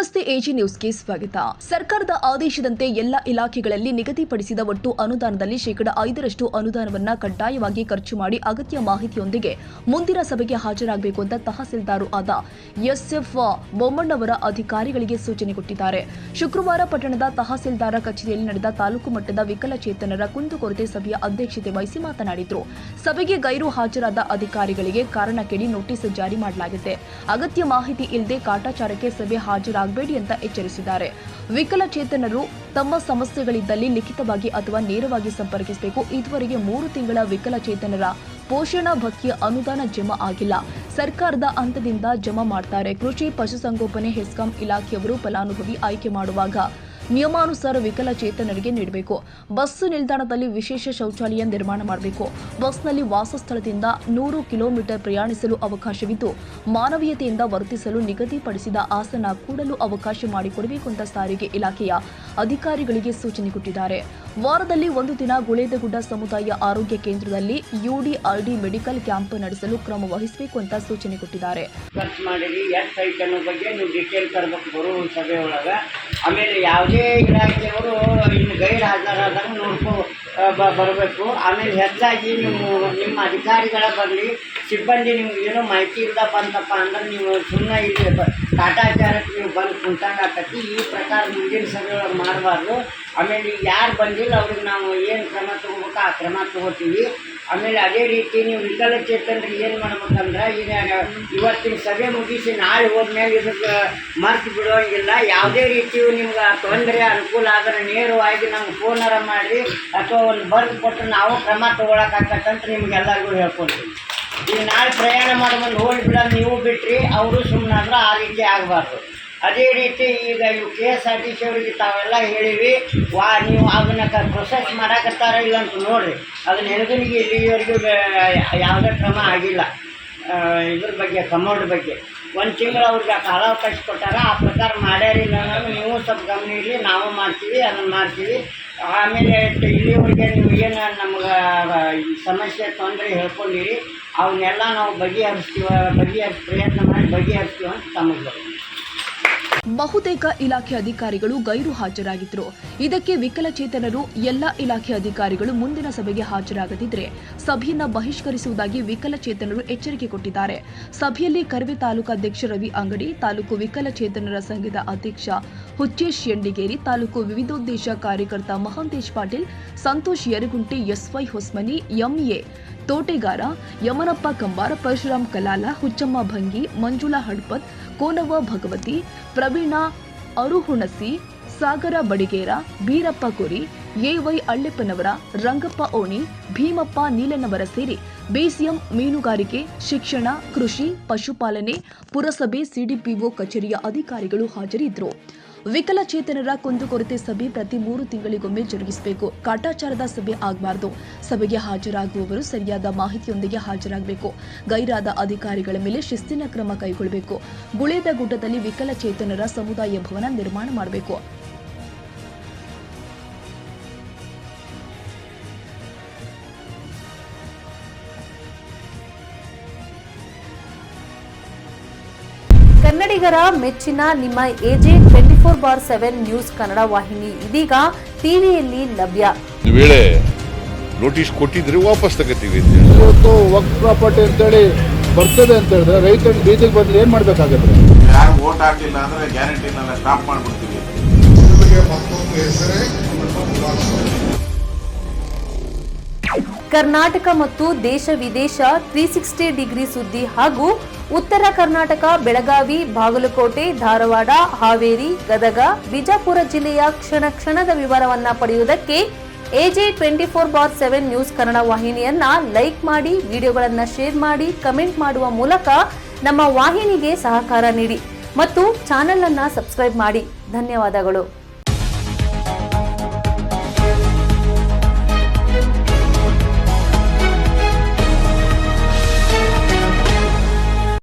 ನಮಸ್ತೆ ಎಜಿ ನ್ಯೂಸ್ಗೆ ಸ್ವಾಗತ. ಸರ್ಕಾರದ ಆದೇಶದಂತೆ ಎಲ್ಲ ಇಲಾಖೆಗಳಲ್ಲಿ ನಿಗದಿಪಡಿಸಿದ ಒಟ್ಟು ಅನುದಾನದಲ್ಲಿ 5% ಅನುದಾನವನ್ನ ಕಡ್ಡಾಯವಾಗಿ ಖರ್ಚು ಮಾಡಿ ಅಗತ್ಯ ಮಾಹಿತಿಯೊಂದಿಗೆ ಮುಂದಿನ ಸಭೆಗೆ ಹಾಜರಾಗಬೇಕು ಅಂತ ತಹಸೀಲ್ದಾರ್ ಆದ ಎಸ್ಎಫ್ ಬೊಮ್ಮಣ್ಣವರ ಅಧಿಕಾರಿಗಳಿಗೆ ಸೂಚನೆ ಕೊಟ್ಟಿದ್ದಾರೆ. ಶುಕ್ರವಾರ ಪಟ್ಟಣದ ತಹಸೀಲ್ದಾರ ಕಚೇರಿಯಲ್ಲಿ ನಡೆದ ತಾಲೂಕು ಮಟ್ಟದ ವಿಕಲಚೇತನರ ಕುಂದುಕೊರತೆ ಸಭೆಯ ಅಧ್ಯಕ್ಷತೆ ವಹಿಸಿ ಮಾತನಾಡಿದರು. ಸಭೆಗೆ ಗೈರು ಹಾಜರಾದ ಅಧಿಕಾರಿಗಳಿಗೆ ಕಾರಣ ಕೇಳಿ ನೋಟಿಸ್ ಜಾರಿ ಮಾಡಲಾಗಿದೆ. ಅಗತ್ಯ ಮಾಹಿತಿ ಇಲ್ಲದೆ ಕಾಟಾಚಾರಕ್ಕೆ ಸಭೆ ಹಾಜರಾಗಬೇಡಿ ಅಂತ ಎಚ್ಚರಿಸಿದ್ದಾರೆ. ವಿಕಲಚೇತನರು ತಮ್ಮ ಸಮಸ್ಯೆಗಳಿದ್ದಲ್ಲಿ ಲಿಖಿತವಾಗಿ ಅಥವಾ ನೇರವಾಗಿ ಸಂಪರ್ಕಿಸಬೇಕು. ಇದುವರೆಗೆ 3 ತಿಂಗಳ ವಿಕಲಚೇತನರ ಪೋಷಣಾ ಭತ್ಯೆ ಅನುದಾನ ಜಮಾ ಆಗಿಲ್ಲ. ಸರ್ಕಾರದ ಹಂತದಿಂದ ಜಮಾ ಮಾಡ್ತಾರೆ. ಕೃಷಿ ಪಶುಸಂಗೋಪನೆ ಹೆಸ್ಕಾಂ ಇಲಾಖೆಯವರು ಫಲಾನುಭವಿ ಆಯ್ಕೆ ಮಾಡುವಾಗ ನಿಯಮಾನುಸಾರ ವಿಕಲಚೇತನರಿಗೆ ನೀಡಬೇಕು. ಬಸ್ ನಿಲ್ದಾಣದಲ್ಲಿ ವಿಶೇಷ ಶೌಚಾಲಯ ನಿರ್ಮಾಣ ಮಾಡಬೇಕು. ಬಸ್ನಲ್ಲಿ ವಾಸಸ್ಥಳದಿಂದ 100 ಕಿಲೋಮೀಟರ್ ಪ್ರಯಾಣಿಸಲು ಅವಕಾಶವಿದ್ದು ಮಾನವೀಯತೆಯಿಂದ ವರ್ತಿಸಲು ನಿಗದಿಪಡಿಸಿದ ಆಸನ ಕೂಡಲು ಅವಕಾಶ ಮಾಡಿಕೊಡಬೇಕು ಅಂತ ಸಾರಿಗೆ ಇಲಾಖೆಯ ಅಧಿಕಾರಿಗಳಿಗೆ ಸೂಚನೆ ಕೊಟ್ಟಿದ್ದಾರೆ. ವಾರದಲ್ಲಿ 1 ದಿನ ಗುಳೇದಗುಡ್ಡ ಸಮುದಾಯ ಆರೋಗ್ಯ ಕೇಂದ್ರದಲ್ಲಿ ಯುಡಿಆರ್ಡಿ ಮೆಡಿಕಲ್ ಕ್ಯಾಂಪ್ ನಡೆಸಲು ಕ್ರಮ ವಹಿಸಬೇಕು ಅಂತ ಸೂಚನೆ ಕೊಟ್ಟಿದ್ದಾರೆ. ಆಮೇಲೆ ಯಾವುದೇ ಇಲಾಖೆಯವರು ಇನ್ನು ಗೈರು ಹಾಜರಾದಾಗ ಬರಬೇಕು. ಆಮೇಲೆ ಹೆಚ್ಚಾಗಿ ನಿಮ್ಮ ಅಧಿಕಾರಿಗಳ ಬರಲಿ ಸಿಬ್ಬಂದಿ ನಿಮ್ಗೆ ಏನೋ ಮಾಹಿತಿ ಇಲ್ಲದ ಬಂತಪ್ಪ ಅಂದ್ರೆ ನೀವು ಸುಮ್ಮನೆ ಇಲ್ಲಿ ಕಾಟಾಚಾರಕ್ಕೆ ನೀವು ಬಂದು ಕುಂತಂಗಾಕತಿ. ಈ ಪ್ರಕಾರ ಮುಂದಿನ ಸಭೆಯೊಳಗೆ ಮಾಡಬಾರ್ದು. ಆಮೇಲೆ ಯಾರು ಬಂದಿಲ್ಲ ಅವ್ರಿಗೆ ನಾವು ಏನು ಕ್ರಮ ತೊಗೋಬೇಕು ಆ ಕ್ರಮ ತೊಗೋತೀವಿ. ಆಮೇಲೆ ಅದೇ ರೀತಿ ನೀವು ವಿಕಲಚೇತನರಿಗೆ ಏನು ಮಾಡ್ಬೇಕಂದ್ರೆ ಈಗ ಇವತ್ತಿನ ಸಭೆ ಮುಗಿಸಿ ನಾಳೆ ಹೋದ್ಮೇಲೆ ಇದಕ್ಕೆ ಮರ್ತು ಬಿಡೋಂಗಿಲ್ಲ. ಯಾವುದೇ ರೀತಿಯು ನಿಮ್ಗೆ ತೊಂದರೆ ಅನುಕೂಲ ಆದರೆ ನೇರವಾಗಿ ನಮ್ಗೆ ಫೋನರ ಮಾಡಿರಿ ಅಥವಾ ಒಂದು ಬರೆದು ಕೊಟ್ಟು ನಾವು ಕ್ರಮ ತೊಗೊಳಕ್ಕಾಗತ್ತಂತ ನಿಮ್ಗೆಲ್ಲರಿಗೂ ಹೇಳ್ಕೊಡ್ತೀವಿ. ಈಗ ನಾಳೆ ಪ್ರಯಾಣ ಮಾಡ್ಕೊಂಡು ಹೋಗಿಬಿಡ ನೀವು ಬಿಟ್ರಿ ಅವರು ಸುಮ್ಮನಾದ್ರೆ ಆ ರೀತಿ ಆಗಬಾರ್ದು. ಅದೇ ರೀತಿ ಈಗ ಇವು KSRTC ಅವರಿಗೆ ತಾವೆಲ್ಲ ಹೇಳಿವಿ ನೀವು ಅದನ್ನು ಪ್ರೊಸೆಸ್ ಮಾಡಾಕತ್ತಾರ ಇಲ್ಲ ಅಂತ ನೋಡಿರಿ. ಅದನ್ನ ಹೆಣಗನಿಗೆ ಇಲ್ಲಿವರೆಗೂ ಯಾವುದೇ ಕ್ರಮ ಆಗಿಲ್ಲ. ಇದ್ರ ಬಗ್ಗೆ ಕಮೌಡ್ ಬಗ್ಗೆ 1 ತಿಂಗಳು ಅವ್ರಿಗೆ ಕಾಲಾವಕಾಶ ಕೊಟ್ಟಾರ. ಆ ಪ್ರಕಾರ ಮಾಡ್ಯಾರಿಲ್ಲ ಅನ್ನೋದು ನೀವು ಸ್ವಲ್ಪ ಗಮನ ಇರಲಿ. ನಾವು ಮಾಡ್ತೀವಿ, ಅದನ್ನು ಮಾಡ್ತೀವಿ. ಆಮೇಲೆ ಇಲ್ಲಿವರೆಗೆ ನೀವು ಏನು ನಮ್ಗೆ ಸಮಸ್ಯೆ ತೊಂದರೆ ಹೇಳ್ಕೊಂಡಿರಿ ಅವನ್ನೆಲ್ಲ ನಾವು ಬಗೆಹರಿಸಿ ಪ್ರಯತ್ನ ಮಾಡಿ ಬಗೆಹರಿಸ್ತೀವಿ ಅಂತ ತಮಗೆ. ಬಹುತೇಕ ಇಲಾಖೆ ಅಧಿಕಾರಿಗಳು ಗೈರು ಹಾಜರಾಗಿದ್ದರು. ಇದಕ್ಕೆ ವಿಕಲಚೇತನರು ಎಲ್ಲ ಇಲಾಖೆ ಅಧಿಕಾರಿಗಳು ಮುಂದಿನ ಸಭೆಗೆ ಹಾಜರಾಗದಿದ್ದರೆ ಸಭೆಯನ್ನ ಬಹಿಷ್ಕರಿಸುವುದಾಗಿ ವಿಕಲಚೇತನರು ಎಚ್ಚರಿಕೆ ಕೊಟ್ಟಿದ್ದಾರೆ. ಸಭೆಯಲ್ಲಿ ಕರವೇ ತಾಲೂಕು ಅಧ್ಯಕ್ಷ ರವಿ ಅಂಗಡಿ, ತಾಲೂಕು ವಿಕಲಚೇತನರ ಸಂಘದ ಅಧ್ಯಕ್ಷ ಹುಚ್ಚೇಶ್ ಯಂಡಿಗೇರಿ, ತಾಲೂಕು ವಿವಿಧೋದ್ದೇಶ ಕಾರ್ಯಕರ್ತ ಮಹಾಂತೇಶ್ ಪಾಟೀಲ್, ಸಂತೋಷ್ ಯರಗುಂಟಿ, SY ಹೊಸ್ಮನಿ, MA ತೋಟೆಗಾರ, ಯಮನಪ್ಪ ಕಂಬಾರ್, ಪರಶುರಾಮ್ ಕಲಾಲ, ಹುಚ್ಚಮ್ಮ ಭಂಗಿ, ಮಂಜುಳಾ ಹಡ್ಪತ್, ಕೋನವ್ವ ಭಗವತಿ, ಪ್ರವೀಣ ಅರುಹುಣಸಿ, ಸಾಗರ ಬಡಿಗೇರ, ಬೀರಪ್ಪ ಕುರಿ, AY ಅಳ್ಳೆಪ್ಪನವರ, ರಂಗಪ್ಪ ಓಣಿ, ಭೀಮಪ್ಪ ನೀಲನವರ ಸೇರಿ BCM ಮೀನುಗಾರಿಕೆ, ಶಿಕ್ಷಣ, ಕೃಷಿ, ಪಶುಪಾಲನೆ, ಪುರಸಭೆ, CDPO ಕಚೇರಿಯ ಅಧಿಕಾರಿಗಳು ಹಾಜರಿದ್ದರು. ವಿಕಲಚೇತನರ ಕುಂದುಕೊರತೆ ಸಭೆ ಪ್ರತಿ 3 ತಿಂಗಳಿಗೊಮ್ಮೆ ಜರುಗಿಸಬೇಕು. ಕಾಟಾಚಾರದ ಸಭೆ ಆಗಬಾರದು. ಸಭೆಗೆ ಹಾಜರಾಗುವವರು ಸರಿಯಾದ ಮಾಹಿತಿಯೊಂದಿಗೆ ಹಾಜರಾಗಬೇಕು. ಗೈರಾದ ಅಧಿಕಾರಿಗಳ ಮೇಲೆ ಶಿಸ್ತಿನ ಕ್ರಮ ಕೈಗೊಳ್ಳಬೇಕು. ಗುಳೇದಗುಡ್ಡದಲ್ಲಿ ವಿಕಲಚೇತನರ ಸಮುದಾಯ ಭವನ ನಿರ್ಮಾಣ ಮಾಡಬೇಕು. ಕನ್ನಡಿಗರ ಮೆಚ್ಚಿನ ನಿಮ್ಮ AJ 24/7 ನ್ಯೂಸ್ ಕನ್ನಡ ವಾಹಿನಿ ಇದೀಗ ಟಿವಿಯಲ್ಲಿ ಲಭ್ಯ. ವೇಳೆ ನೋಟಿಸ್ ಕೊಟ್ಟಿದ್ರೆ ವಾಪಸ್ ತಗೋತೀವಿ. ಇವತ್ತು ವಕ್ಫ್ ಪ್ರಾಪರ್ಟಿ ಅಂತೇಳಿ ಬರ್ತದೆ ಅಂತ ಹೇಳಿದ್ರೆ ರೈತರು ಬೀದಿಗೆ ಬಂದ್ರೆ ಏನ್ ಮಾಡ್ಬೇಕಾಗತ್ತೆ? ಯಾರು ವೋಟ್ ಹಾಕಲಿಲ್ಲ ಅಂದ್ರೆ ಗ್ಯಾರಂಟಿನೆಲ್ಲ ಸ್ಟಾಪ್ ಮಾಡ್ಬಿಡ್ತೀವಿ. ಕರ್ನಾಟಕ ಮತ್ತು ದೇಶ ವಿದೇಶ 360 ಡಿಗ್ರಿ ಸುದ್ದಿ ಹಾಗೂ ಉತ್ತರ ಕರ್ನಾಟಕ, ಬೆಳಗಾವಿ, ಬಾಗಲಕೋಟೆ, ಧಾರವಾಡ, ಹಾವೇರಿ, ಗದಗ, ಬಿಜಾಪುರ ಜಿಲ್ಲೆಯ ಕ್ಷಣ ಕ್ಷಣದ ವಿವರವನ್ನ ಪಡೆಯುವುದಕ್ಕೆ AJ 24/7 ನ್ಯೂಸ್ ಕನ್ನಡ ವಾಹಿನಿಯನ್ನ ಲೈಕ್ ಮಾಡಿ, ವಿಡಿಯೋಗಳನ್ನ ಶೇರ್ ಮಾಡಿ, ಕಮೆಂಟ್ ಮಾಡುವ ಮೂಲಕ ನಮ್ಮ ವಾಹಿನಿಗೆ ಸಹಕಾರ ನೀಡಿ ಮತ್ತು ಚಾನೆಲ್ ಅನ್ನ ಸಬ್ಸ್ಕ್ರೈಬ್ ಮಾಡಿ. ಧನ್ಯವಾದಗಳು.